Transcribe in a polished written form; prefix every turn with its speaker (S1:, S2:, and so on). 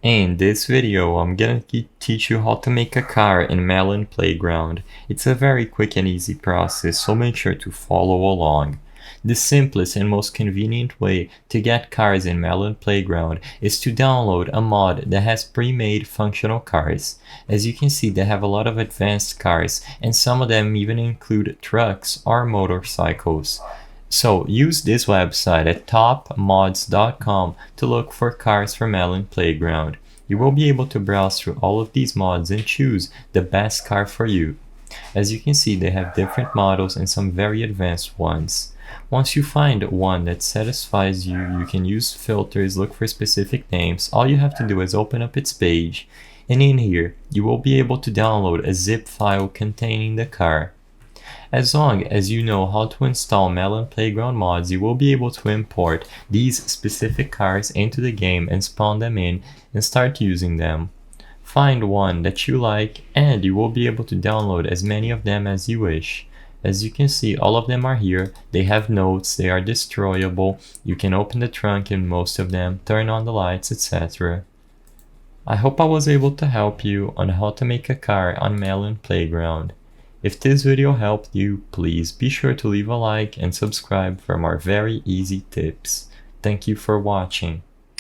S1: In this video, I'm gonna teach you how to make a car in Melon Playground. It's a very quick and easy process, so make sure to follow along. The simplest and most convenient way to get cars in Melon Playground is to download a mod that has pre-made functional cars. As you can see, they have a lot of advanced cars, and some of them even include trucks or motorcycles. So use this website at topmods.com to look for cars for Melon Playground. You will be able to browse through all of these mods and choose the best car for you. As you can see, they have different models and some very advanced ones. Once you find one that satisfies you, you can use filters, look for specific names. All you have to do is open up its page, and in here, you will be able to download a zip file containing the car. As long as you know how to install Melon Playground mods, you will be able to import these specific cars into the game and spawn them in and start using them. Find one that you like and you will be able to download as many of them as you wish. As you can see, all of them are here. They have notes, they are destroyable. You can open the trunk in most of them, turn on the lights, etc. I hope I was able to help you on how to make a car on Melon Playground. If this video helped you, please be sure to leave a like and subscribe for more very easy tips. Thank you for watching.